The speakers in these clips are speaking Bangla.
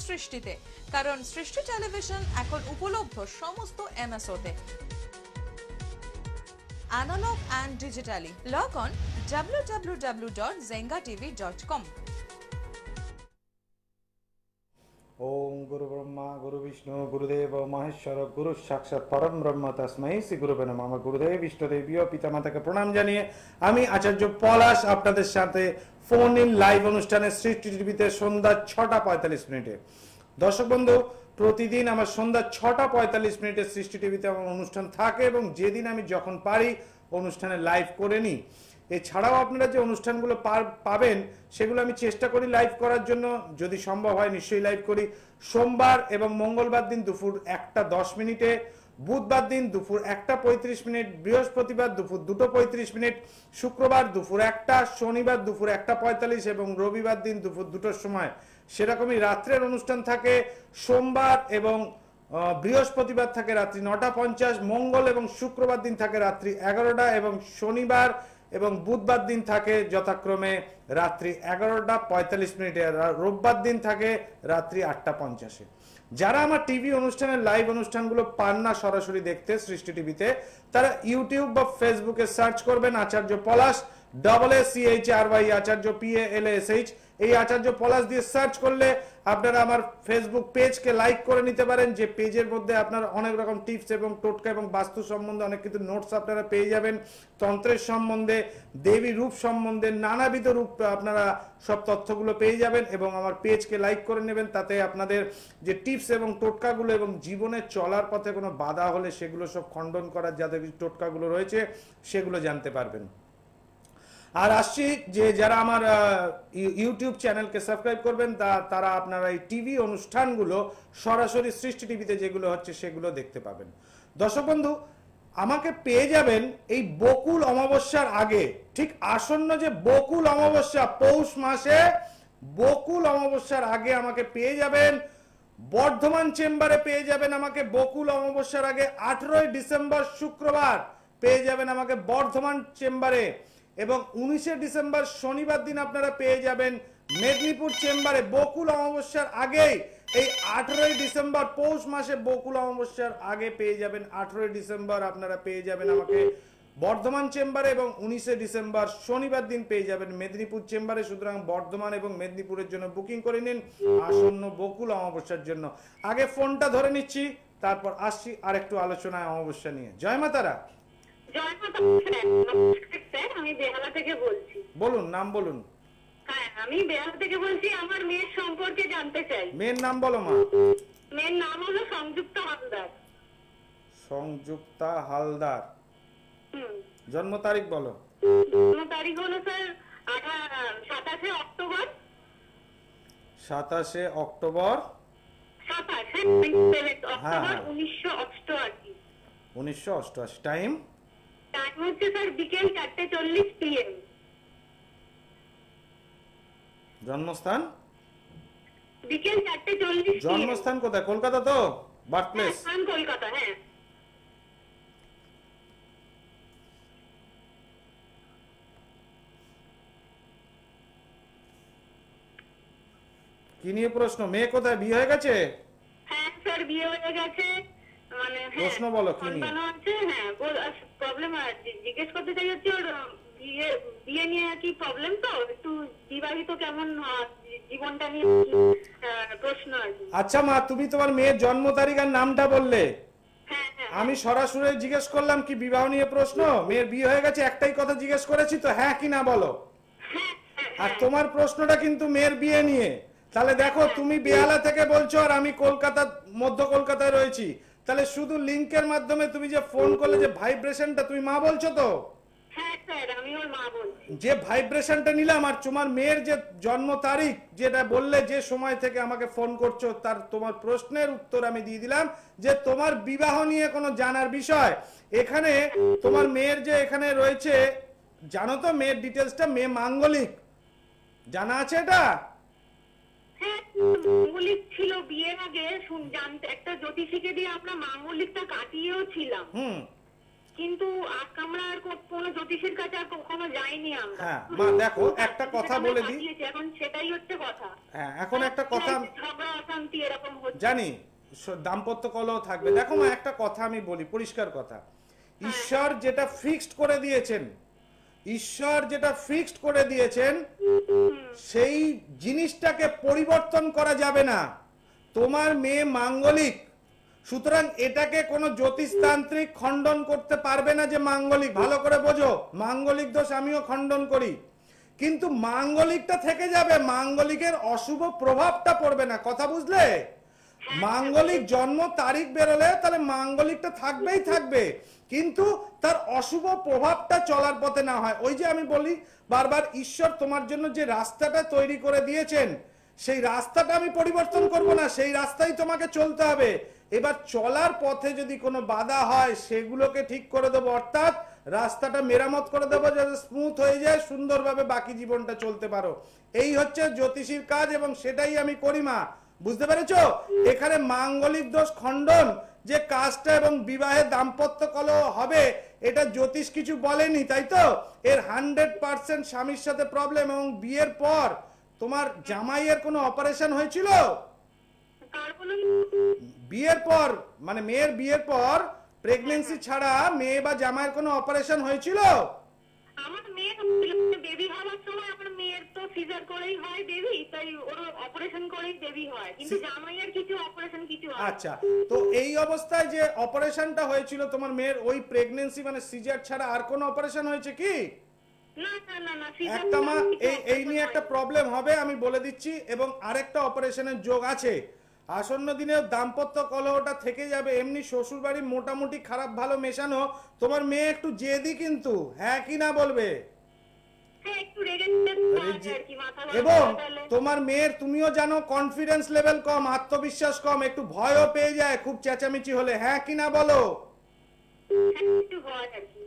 সৃষ্টিতে, কারণ সৃষ্টি টেলিভিশন এখন উপলব্ধ সমস্ত এমএসওতে, analog and digitally. Log on www.zengatv.com. ओम गुरु ब्रह्मा गुरु विष्णु गुरुदेव महेश्वर गुरु साक्षात परम ब्रह्म तस्मै श्री गुरुवे नमः। गुरुदेव इष्टदेव पितामाताকে প্রণাম জানিয়ে আমি আচার্য পলাশ আপনাদের সাথে ফোন ইন লাইভ অনুষ্ঠানে সৃষ্টি টিভিতে সন্ধ্যা 6:45 দর্শক বন্ধু, প্রতিদিন আমার সন্ধ্যা 6:45 সৃষ্টি টিভিতে আমার অনুষ্ঠান থাকে এবং যেদিন আমি যখন পারি অনুষ্ঠানে লাইভ করে নিই। এছাড়াও আপনারা যে অনুষ্ঠানগুলো পাবেন সেগুলো আমি চেষ্টা করি লাইভ করার জন্য, যদি সম্ভব হয় নিশ্চয়ই লাইভ করি। সোমবার এবং মঙ্গলবার দিন দুপুর 1:10, বুধবার দিন দুপুর 1:35, বৃহস্পতিবার দুপুর 2:35, শুক্রবার দুপুর 1টা, শনিবার দুপুর 1:45 এবং রবিবার দিন দুপুর 2টোর সময়। সেরকমই রাত্রের অনুষ্ঠান থাকে। সোমবার এবং বৃহস্পতিবার থাকে রাত্রি 9:50, মঙ্গল এবং শুক্রবার দিন থাকে রাত্রি 11টা এবং শনিবার এবং বুধবার দিন থাকে যথাক্রমে রাত্রি 11:45 আর রোববার দিন থাকে রাত্রি 8:50। যারা আমার টিভি অনুষ্ঠানের লাইভ অনুষ্ঠানগুলো পান না সরাসরি দেখতে সৃষ্টি টিভিতে, তারা ইউটিউব বা ফেসবুকে সার্চ করবেন আচার্য পলাশ, ACHRY আচার্য PALASH। এই আচার্য পলাশ দিয়ে সার্চ করলে আপনারা আমার ফেসবুক পেজকে লাইক করে নিতে পারেন, যে পেজের মধ্যে আপনারা অনেক রকম টিপস এবং টোটকা এবং বাস্তু সম্বন্ধে অনেক কিছু নোটস আপনারা পেয়ে যাবেন। তন্ত্রের সম্বন্ধে, দেবী রূপ সম্বন্ধে, নানাবিধ রূপ আপনারা সব তথ্যগুলো পেয়ে যাবেন এবং আমার পেজকে লাইক করে নেবেন। তাতে আপনাদের যে টিপস এবং টোটকাগুলো এবং জীবনে চলার পথে কোনো বাধা হলে সেগুলো সব খণ্ডন করার যাদের টোটকাগুলো রয়েছে সেগুলো জানতে পারবেন। আর আসছি যে যারা আমার ইউটিউব চ্যানেলকে সাবস্ক্রাইব করবেন তারা আপনারা এই টিভি অনুষ্ঠানগুলো সরাসরি সৃষ্টি টিভিতে যেগুলো হচ্ছে সেগুলো দেখতে পাবেন। দর্শক বন্ধু, আমাকে পেয়ে যাবেন এই বকুল অমাবস্যার আগে, ঠিক আসন্ন যে বকুল অমাবস্যা পৌষ মাসে, বকুল অমাবস্যার আগে আমাকে পেয়ে যাবেন বর্ধমান চেম্বারে। পেয়ে যাবেন আমাকে বকুল অমাবস্যার আগে 18 ডিসেম্বর শুক্রবার পেয়ে যাবেন আমাকে বর্ধমান চেম্বারে, এবং 19 ডিসেম্বর শনিবার দিন আপনারা পেয়ে যাবেন মেদিনীপুর চেম্বারে। বকুল অমাবস্যার আগেই এই 18 ডিসেম্বর পৌষ মাসে বকুল অমাবস্যার আগে পেয়ে যাবেন 18 ডিসেম্বর আপনারা পেয়ে যাবেন আমাকে বর্ধমান চেম্বারে, এবং 19 ডিসেম্বর শনিবার দিন পেয়ে যাবেন মেদিনীপুর চেম্বারে। সুতরাং বর্ধমান এবং মেদিনীপুরের জন্য বুকিং করে নিন আসন্ন বকুল অমাবস্যার জন্য। আগে ফোনটা ধরে নিচ্ছি, তারপর আসছি আর একটু আলোচনায় অমাবস্যা নিয়ে। জয় মাতারা। আমি বেহালা থেকে বলছি। বলুন, নাম বলুন। হ্যাঁ, আমি বেহালা থেকে বলছি। আমার মেয়ের সম্পর্কে জানতে চাই। মেয়ের নাম বলো মা। মেয়ের নাম হলো সংযুক্তা হালদার। সংযুক্তা হালদার। জন্ম তারিখ বলো। জন্ম তারিখ হলো স্যার 27 অক্টোবর। 27 অক্টোবর 1988। 1988। টাইম হচ্ছে স্যার বিকেল 4:40 PM। জন্মস্থান বিকেল 4:40। জন্মস্থান কোথায়? কলকাতা তো? Birth place? হ্যাঁ, কলকাতা। হ্যাঁ। কি নিয়ে প্রশ্ন? মেয়ে কোথায়? বিয়ে হয়ে গেছে? হ্যাঁ স্যার, বিয়ে হয়ে গেছে। মানে প্রশ্ন বলো কি নিয়ে? হ্যাঁ, প্রবলেম জিজ্ঞেস করতে চাই হচ্ছে ওর বিয়ে নিয়ে কি প্রবলেম, তো একটু বিবাহিত কেমন জীবনটা নিয়ে প্রশ্ন আছে। আচ্ছা মা, তুমি তোমার মেয়ের জন্ম তারিখ আর নামটা বললে, আমি সরাসরি জিজ্ঞেস করলাম কি বিবাহ নিয়ে প্রশ্ন? মেয়ের বিয়ে হয়ে গেছে একটাই কথা জিজ্ঞেস করেছি তো, হ্যাঁ কি না বলো। আর তোমার প্রশ্নটা কিন্তু মেয়ের বিয়ে নিয়ে। তাহলে দেখো, তুমি বেহালা থেকে বলছো আর আমি কলকাতা, মধ্য কলকাতায় রয়েছি। তাহলে শুধু লিংকের মাধ্যমে তুমি যে ফোন করলে যে ভাইব্রেশনটা, তুমি মা বলছো তো? হ্যাঁ স্যার, আমি ওর মা বলছি। যে ভাইব্রেশনটা নিলাম আর তোমার মেয়ের যে জন্ম তারিখ যেটা বললে, যে সময় থেকে আমাকে ফোন করছো, তার তোমার প্রশ্নের উত্তর আমি দিয়ে দিলাম যে তোমার বিবাহ নিয়ে কোনো জানার বিষয়। এখানে তোমার মেয়ের যে এখানে রয়েছে, জানো তো মেয়ের ডিটেলসটা? মেয়ে মাঙ্গলিক, জানা আছে এটা? হ্যাঁ, মাঙ্গলিক ছিল বিয়ের আগে। জানতে একটা জ্যোতিষীকে দিয়ে আমরা মাঙ্গলিকটা কাটিয়েও ছিলাম, কিন্তু আমরা আর কোনো জ্যোতিষীর কাছে আর কখনো যাইনি আমরা। হ্যাঁ মা, দেখো একটা কথা বলে দিই, এখন সেটাই হচ্ছে কথা। হ্যাঁ এখন একটা কথা, ঝগড়া অশান্তি এরকম হচ্ছে। জানি দাম্পত্য কলহ থাকবে। দেখো মা, একটা কথা আমি বলি, পরিষ্কার কথা, ঈশ্বর যেটা ফিক্সড করে দিয়েছেন, ঈশ্বর যেটা ফিক্সড করে দিয়েছেন সেই জিনিসটাকে পরিবর্তন করা যাবে না। তোমার মেয়ে মাঙ্গলিক, সুতরাং এটাকে কোনো জ্যোতিষতান্ত্রিক খণ্ডন করতে পারবে না যে মাঙ্গলিক। ভালো করে বোঝো, মাঙ্গলিক দোষ আমিও খণ্ডন করি, কিন্তু মাঙ্গলিকটা থেকে যাবে, মাঙ্গলিকের অশুভ প্রভাবটা পড়বে না। কথা বুঝলে? মাঙ্গলিক জন্ম তারিখ বেরোলে তাহলে মাঙ্গলিকটা থাকবেই থাকবে, কিন্তু তার অশুভ প্রভাবটা চলার পথে না হয়। ওই যে আমি বলি বারবার, ঈশ্বর তোমার জন্য যে রাস্তাটা তৈরি করে দিয়েছেন সেই রাস্তাটা আমি পরিবর্তন করব না, সেই রাস্তায় তোমাকে চলতে হবে। এবার চলার পথে যদি কোনো বাধা হয় সেগুলোকে ঠিক করে দেবো, অর্থাৎ রাস্তাটা মেরামত করে দেবো যাতে স্মুথ হয়ে যায়, সুন্দরভাবে বাকি জীবনটা চলতে পারো। এই হচ্ছে জ্যোতিষীর কাজ এবং সেটাই আমি করি মা। বুঝতে পেরেছো? এখানে মাঙ্গলিক দোষ খণ্ডন, যে কাজটা এবং বিবাহে দাম্পত্য কলহ হবে, এটা জ্যোতিষ কিছু বলেনি, তাই তো? এর 100% স্বামীর সাথে প্রবলেম। এবং বিয়ের পর তোমার জামাইয়ের কোনো অপারেশন হয়েছিল? কার বলুন? বিয়ের পর মানে মেয়ের বিয়ের পর প্রেগন্যান্সি ছাড়া মেয়ে বা জামাইয়ের কোনো অপারেশন হয়েছিল? আমার মেয়ে বেবি হওয়ার সময় আমার মেয়ের তো সিজার করেই হয় বেবি, তাই ওর অপারেশন করেই বেবি হয়, কিন্তু জামাইয়ের কিছু অপারেশন কিছু হয়। আচ্ছা, তো এই অবস্থায় যে অপারেশনটা হয়েছিল তোমার মেয়ের, ওই প্রেগন্যান্সি মানে সিজার ছাড়া আর কোনো অপারেশন হয়েছে কি? না না না না, সিজার একটা মা এই নিয়ে একটা প্রবলেম হবে আমি বলে দিচ্ছি, এবং আরেকটা অপারেশনের যোগ আছে। আসন্ন দিনে দাম্পত্য কলহটা থেকে যাবে। এমনি শ্বশুর বাড়ি মোটামুটি খারাপ ভালো মেশানো, তোমার মেয়ে একটু জেদি, কিন্তু হ্যাঁ কি না বলবে? হ্যাঁ, একটু রেগে আর কি, মাথা এবং গরম তোমার মেয়ের তুমিও জানো কনফিডেন্স লেভেল কম, আত্মবিশ্বাস কম, একটু ভয়ও পেয়ে যায় খুব চেঁচামেচি হলে। হ্যাঁ কি না বলো? একটু হয় আর কি।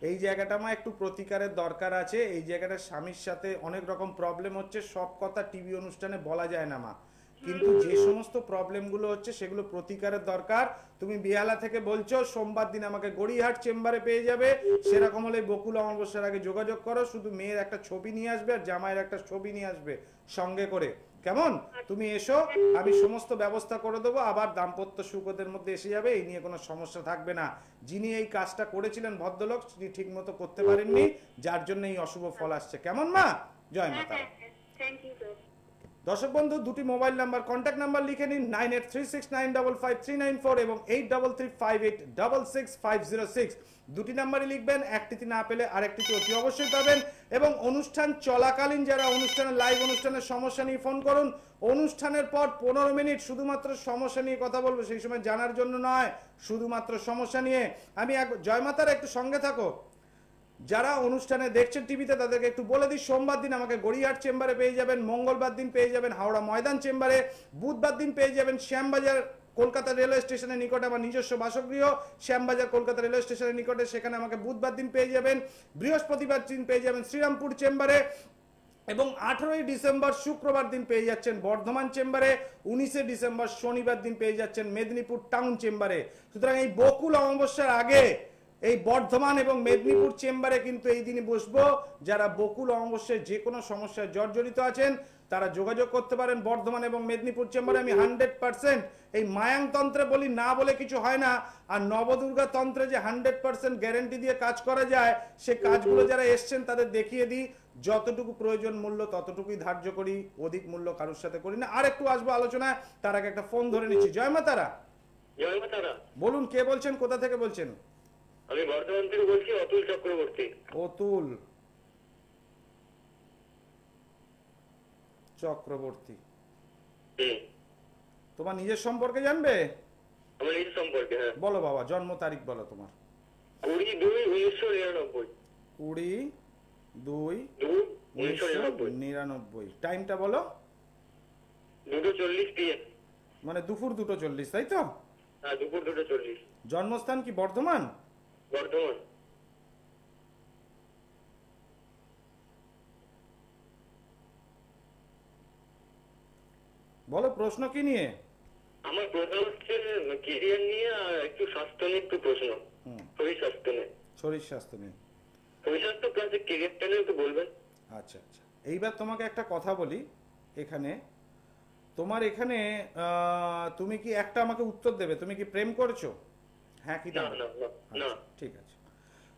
এই জায়গাটা মা একটু প্রতিকারের দরকার আছে। এই জায়গাটা স্বামীর সাথে অনেক রকম প্রবলেম হচ্ছে, সব কথা টিভি অনুষ্ঠানে বলা যায় না মা, কিন্তু যে সমস্ত প্রবলেমগুলো হচ্ছে সেগুলো প্রতিকারের দরকার। তুমি বিহালা থেকে বলছো, সোমবার দিন আমাকে গড়িয়াহাট চেম্বারে পেয়ে যাবে। সেরকম হলে বকুল অমাবস্যার আগে যোগাযোগ করো, শুধু মেয়ের একটা ছবি নিয়ে আসবে আর জামাইয়ের একটা ছবি নিয়ে আসবে সঙ্গে করে, কেমন? তুমি এসো, আমি সমস্ত ব্যবস্থা করে দেবো, আবার দাম্পত্য সুখ ওদের মধ্যে এসে যাবে, এই নিয়ে কোনো সমস্যা থাকবে না। যিনি এই কাজটা করেছিলেন ভদ্রলোক, তিনি ঠিক মতো করতে পারেননি, যার জন্য এই অশুভ ফল আসছে। কেমন মা? জয় মাতা। Thank you sir. দর্শক বন্ধু, দুটি মোবাইল নাম্বার, কন্ট্যাক্ট নাম্বার লিখে নিন, 9836955394 এবং 8358666506। দুটি নাম্বারই লিখবেন, একটিতে না পেলে আরেকটিতে অতি অবশ্যই পাবেন। এবং অনুষ্ঠান চলাকালীন যারা অনুষ্ঠানের লাইভ অনুষ্ঠানের সমস্যা নিয়ে ফোন করুন, অনুষ্ঠানের পর 15 মিনিট শুধুমাত্র সমস্যা নিয়ে কথা বলবো, সেই সময় জানার জন্য নয়, শুধুমাত্র সমস্যা নিয়ে। আমি জয় মাতার একটু সঙ্গে থাকো। যারা অনুষ্ঠানে দেখছেন টিভিতে তাদেরকে একটু বলে দিই, সোমবার দিন আমাকে গড়িয়াহাট চেম্বারে পেয়ে যাবেন, মঙ্গলবার দিন পেয়ে যাবেন হাওড়া ময়দান চেম্বারে, বুধবার দিন পেয়ে যাবেন শ্যামবাজার কলকাতা রেলওয়ে স্টেশনের নিকটে আমার নিজস্ব বাসগৃহ, শ্যামবাজার কলকাতা রেলওয়ে স্টেশনের নিকটে, সেখানে আমাকে বুধবার দিন পেয়ে যাবেন। বৃহস্পতিবার দিন পেয়ে যাবেন শ্রীরামপুর চেম্বারে, এবং 18ই ডিসেম্বর শুক্রবার দিন পেয়ে যাচ্ছেন বর্ধমান চেম্বারে, 19শে ডিসেম্বর শনিবার দিন পেয়ে যাচ্ছেন মেদিনীপুর টাউন চেম্বারে। সুতরাং এই বকুল অমাবস্যার আগে এই বর্ধমান এবং মেদিনীপুর চেম্বারে কিন্তু এই দিনে বসবো। যারা বকুল অমাবস্যায় যে কোনো সমস্যায় জর্জরিত আছেন তারা যোগাযোগ করতে পারেন বর্ধমান এবং মেদিনীপুর চেম্বারে। আমি 100% এই মায়াং তন্ত্রে বলি, না বলে কিছু হয় না। আর নবদুর্গা তন্ত্রে যে 100% গ্যারেন্টি দিয়ে কাজ করা যায়, সে কাজগুলো যারা এসছেন তাদের দেখিয়ে দিই। যতটুকু প্রয়োজন মূল্য ততটুকুই ধার্য করি, অধিক মূল্য কারোর সাথে করি না। আর একটু আসবো আলোচনায়, তার আগে একটা ফোন ধরে নিচ্ছি। জয় মা তারা। জয় মা তারা। বলুন, কে বলছেন, কোথা থেকে বলছেন? আমি বর্ধমান থেকে বলছি, অতুল চক্রবর্তী। অতুল চক্রবর্তী, তোমার নিজের সম্পর্কে জানবে? আমার নিজের সম্পর্কে? হ্যাঁ বলো বাবা, জন্ম তারিখ বলো তোমার। 20/2/1999। 20/2/1999। টাইমটা বলো। 2:40 PM। মানে দুপুর 2:40, তাই তো? হ্যাঁ, দুপুর 2:40। জন্মস্থান কি বর্ধমান? বর্ধমান। বলো, প্রশ্ন কি নিয়ে? আমার প্রশ্ন হচ্ছে কেরিয়ার নিয়ে, আর একটু স্বাস্থ্য নিয়ে একটু প্রশ্ন। শরীর স্বাস্থ্য নিয়ে। শরীর স্বাস্থ্য নিয়ে, শরীর স্বাস্থ্য প্লাস কেরিয়ারটা নিয়ে একটু বলবেন। আচ্ছা আচ্ছা। এইবার তোমাকে একটা কথা বলি, এখানে তোমার এখানে তুমি কি একটা আমাকে উত্তর দেবে, তুমি কি প্রেম করছো? হ্যাঁ কি না না? না না না। আচ্ছা, ঠিক আছে।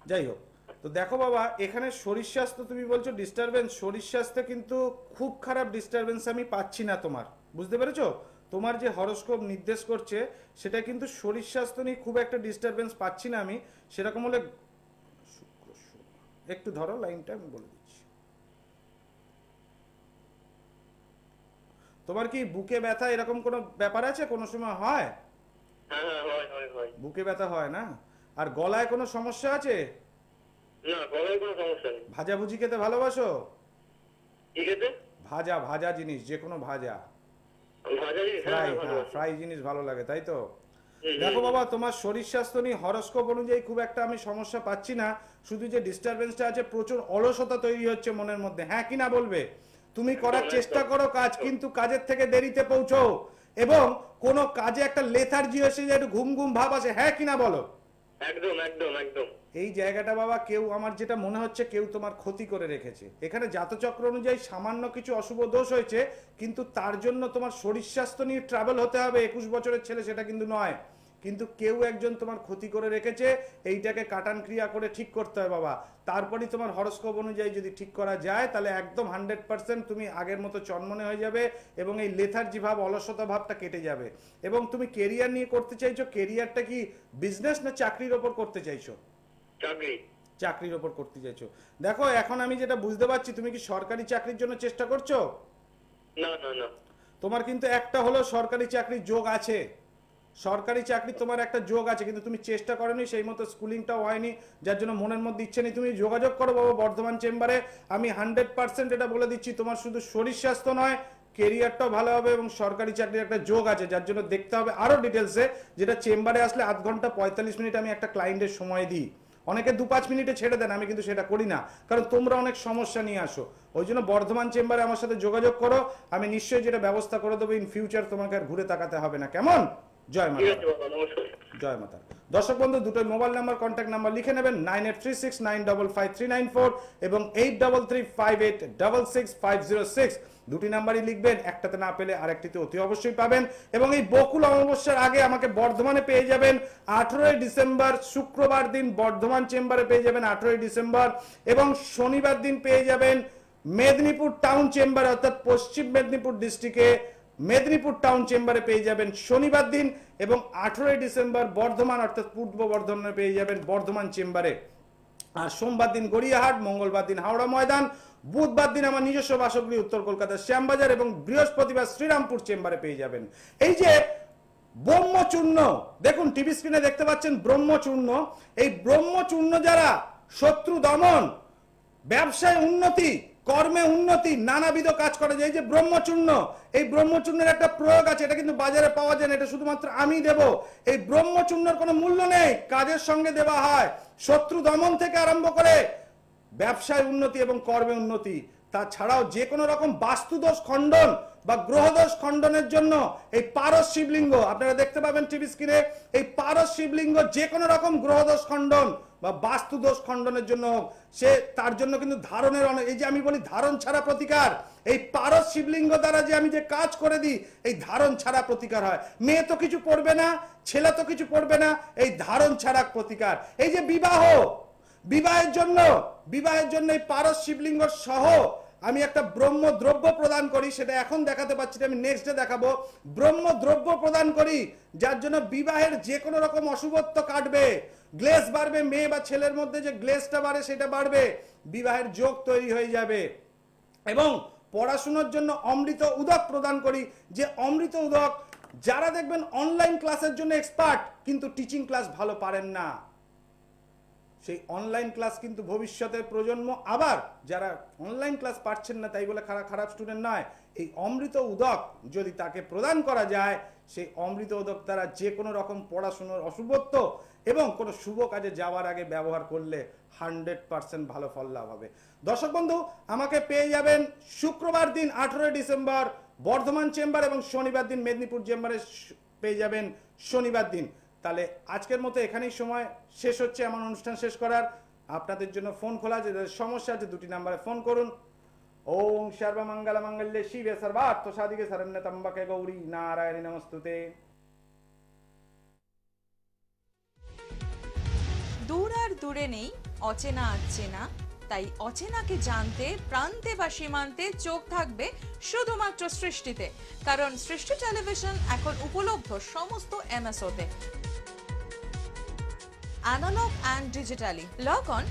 যাই হোক, তো দেখো বাবা, এখানে শরীর স্বাস্থ্য তুমি বলছো ডিস্টারবেন্স, শরীর স্বাস্থ্যে কিন্তু খুব খারাপ ডিস্টারবেন্স আমি পাচ্ছি না তোমার, বুঝতে পেরেছো? তোমার যে হরোস্কোপ নির্দেশ করছে সেটা কিন্তু শরীর স্বাস্থ্য নিয়ে খুব একটা ডিস্টারবেন্স পাচ্ছি না আমি। সেরকম হলে একটু ধরো লাইনটা, আমি বলে দিচ্ছি। তোমার কি বুকে ব্যথা এরকম কোনো ব্যাপার আছে, কোনো সময় হয়? হ্যাঁ হ্যাঁ, হয় হয় হয়। বুকে ব্যথা হয় না? আর গলায় কোনো সমস্যা আছে? না, গলায় কোনো সমস্যা নেই। ভাজাভুজি খেতে ভালোবাসো? ঠিক আছে। ভাজা ভাজা জিনিস, যে কোনো ভাজা, ভাজা জিনিস, হ্যাঁ ফ্রাই, হ্যাঁ, ভালো হ্যাঁ আছে। ফ্রাই জিনিস ভালো লাগে, তাই তো? হুম, দেখো হুম, বাবা, তোমার শরীর স্বাস্থ্য নিয়ে হরোস্কোপ অনুযায়ী খুব একটা আমি সমস্যা পাচ্ছি না, শুধু যে ডিস্টারবেন্সটা আছে প্রচুর অলসতা তৈরি হচ্ছে মনের মধ্যে, হ্যাঁ কি না বলবে? তুমি করার একদম, চেষ্টা একদম। করো কাজ, কিন্তু কাজের থেকে দেরিতে পৌঁছো, এবং কোনো কাজে একটা লেথার্জি এসে যে একটু ঘুম ঘুম ভাব আসে, হ্যাঁ কি না বলো? একদম একদম একদম। এই জায়গাটা বাবা, কেউ, আমার যেটা মনে হচ্ছে কেউ তোমার ক্ষতি করে রেখেছে এখানে। জাতচক্র অনুযায়ী সামান্য কিছু অশুভ দোষ হয়েছে, কিন্তু তার জন্য তোমার শরীর স্বাস্থ্য নিয়ে ট্রাভেল হতে হবে। 21 বছরের ছেলে সেটা কিন্তু নয়, কিন্তু কেউ একজন তোমার ক্ষতি করে রেখেছে, এইটাকে কাটান ক্রিয়া করে ঠিক করতে হয় বাবা। তারপরেই তোমার হরোস্কোপ অনুযায়ী যদি ঠিক করা যায় তাহলে একদম 100% তুমি আগের মতো চনমনে হয়ে যাবে, এবং এই লেথার্জি ভাব, অলসতা ভাবটা কেটে যাবে। এবং তুমি কেরিয়ার নিয়ে করতে চাইছো, কেরিয়ারটা কি বিজনেস না চাকরির ওপর করতে চাইছো? চাকরি। চাকরির ওপর করতে চাইছো। দেখো, এখন আমি যেটা বুঝতে পারছি, তুমি কি সরকারি চাকরির জন্য চেষ্টা করছো? না না না। তোমার কিন্তু একটা হলো সরকারি চাকরির যোগ আছে, সরকারি চাকরি তোমার একটা যোগ আছে, কিন্তু তুমি চেষ্টা করোনি, সেই মতো স্কুলিংটাও হয়নি, যার জন্য মনের মধ্যে ইচ্ছে নেই। তুমি যোগাযোগ করো বাবা বর্ধমান চেম্বারে, আমি 100% এটা বলে দিচ্ছি, তোমার শুধু শরীর স্বাস্থ্য নয়, কেরিয়ারটাও ভালো হবে, এবং সরকারি চাকরির একটা যোগ আছে, যার জন্য দেখতে হবে আরো ডিটেলসে, যেটা চেম্বারে আসলে আধ ঘন্টা 45 মিনিট আমি একটা ক্লায়েন্টের সময় দিই। অনেকে 2-5 মিনিটে ছেড়ে দেন, আমি কিন্তু সেটা করি না, কারণ তোমরা অনেক সমস্যা নিয়ে আসো। ওই জন্য বর্ধমান চেম্বারে আমার সাথে যোগাযোগ করো, আমি নিশ্চয়ই যেটা ব্যবস্থা করে দেবো। ইন ফিউচার তোমাকে আর ঘুরে তাকাতে হবে না, কেমন? জয় ঠিক মাতা। আছে বাবা, নমস্কার। জয় মাতা। দর্শক বন্ধু, দুটো মোবাইল নাম্বার, কন্ট্যাক্ট নাম্বার লিখে নেবেন, 9836955394 এবং 8335866506। দুটি নাম্বারই লিখবেন, একটাতে না পেলে আরেকটিতে অতি অবশ্যই পাবেন। এবং এই বকুল অমাবস্যার আগে আমাকে বর্ধমানে পেয়ে যাবেন 18 ডিসেম্বর, শুক্রবার দিন বর্ধমান চেম্বারে পেয়ে যাবেন 18 ডিসেম্বর, এবং শনিবার দিন পেয়ে যাবেন মেদিনীপুর টাউন চেম্বারে, অর্থাৎ পশ্চিম মেদিনীপুর ডিস্ট্রিক্টে মেদিনীপুর টাউন চেম্বারে পেয়ে যাবেন শনিবার দিন, এবং 18 ডিসেম্বর বর্ধমান অর্থাৎ পূর্ব বর্ধমানে পেয়ে যাবেন বর্ধমান চেম্বারে। আর সোমবার দিন গড়িয়াহাট, মঙ্গলবার দিন হাওড়া ময়দান, বুধবার দিন আমার নিজস্ব বাসগৃহ উত্তর কলকাতার শ্যামবাজার, এবং বৃহস্পতিবার শ্রীরামপুর চেম্বারে পেয়ে যাবেন। এই যে ব্রহ্মচূর্ণ, দেখুন টিভি স্ক্রিনে দেখতে পাচ্ছেন ব্রহ্মচূর্ণ, এই ব্রহ্মচূর্ণ যারা শত্রু দমন, ব্যবসায় উন্নতি, কর্মে উন্নতি, নানাবিধ কাজ করে যায়, এই যে ব্রহ্মচূর্ণ, এই ব্রহ্মচূর্ণের একটা প্রয়োগ আছে, এটা কিন্তু বাজারে পাওয়া যায় না, এটা শুধুমাত্র আমি দেব। এই ব্রহ্মচূর্ণের কোনো মূল্য নেই, কাজের সঙ্গে দেওয়া হয়, শত্রু দমন থেকে আরম্ভ করে ব্যবসায় উন্নতি এবং কর্মে উন্নতি। তাছাড়াও যে কোনো রকম বাস্তুদোষ খণ্ডন বা গ্রহদোষ খণ্ডনের জন্য এই পারস শিবলিঙ্গ আপনারা দেখতে পাবেন টিভি স্ক্রিনে, এই পারস শিবলিঙ্গ যে কোনো রকম গ্রহদোষ খণ্ডন বা বাস্তুদোষ খণ্ডনের জন্য সে, তার জন্য কিন্তু ধারণের এই যে আমি বলি ধারণ ছাড়া প্রতিকার, এই পারস শিবলিঙ্গ দ্বারা যে আমি যে কাজ করে দিই, এই ধারণ ছাড়া প্রতিকার হয়। মেয়ে তো কিছু পড়বে না, ছেলে তো কিছু পড়বে না, এই ধারণ ছাড়া প্রতিকার। এই যে বিবাহের জন্য এই পারস শিবলিঙ্গ সহ আমি একটা ব্রহ্ম দ্রব্য প্রদান করি, সেটা এখন দেখাতে পাচ্ছি না, আমি নেক্সট ডে দেখাবো। ব্রহ্ম দ্রব্য প্রদান করি যার জন্য বিবাহের যে কোনো রকম অশুভত্ব কাটবে, গ্লেস বাড়বে, মেয়ে বা ছেলের মধ্যে যে গ্লেসটা বাড়ে সেটা বাড়বে, বিবাহের যোগ তৈরি হয়ে যাবে। এবং পড়াশোনার জন্য অমৃত উদক প্রদান করি, যে অমৃত উদক যারা দেখবেন অনলাইন ক্লাসের জন্য এক্সপার্ট কিন্তু টিচিং ক্লাস ভালো পারেন না, সেই অনলাইন ক্লাস কিন্তু ভবিষ্যতের প্রজন্ম, আবার যারা অনলাইন ক্লাস পাচ্ছেন না তাই বলে খারাপ স্টুডেন্ট নয়, এই অমৃত উদক যদি তাকে প্রদান করা যায়, সেই অমৃত উদক দ্বারা যে কোনো রকম পড়াশোনার অশুভত্ব এবং কোনো শুভ কাজে যাওয়ার আগে ব্যবহার করলে 100% ভালো ফল লাভ হবে। দর্শক বন্ধু, আমাকে পেয়ে যাবেন শুক্রবার দিন 18 ডিসেম্বর বর্ধমান চেম্বার, এবং শনিবার দিন মেদিনীপুর চেম্বারে পেয়ে যাবেন শনিবার দিন। তাহলে আজকের মতো এখানেই সময় শেষ হচ্ছে আমার অনুষ্ঠান শেষ করার। আপনাদের জন্য ফোন খোলা আছে, যাদের সমস্যা আছে দুটি নাম্বারে ফোন করুন, ওং সর্বমঙ্গল মঙ্গলে শিবে সর্বার্থ সাধিকে শরণ্যে ত্র্যম্বকে গৌরী নারায়ণী নমস্তুতে। দূর আর দূরে নেই অচেনা আচেনা, তাই অচেনাকে জানতে প্রান্তে বা সীমান্তে চোখ থাকবে শুধুমাত্র সৃষ্টিতে, কারণ সৃষ্টি টেলিভিশন এখন উপলব্ধ সমস্ত এমএসওতে, analogue and digitally. Log on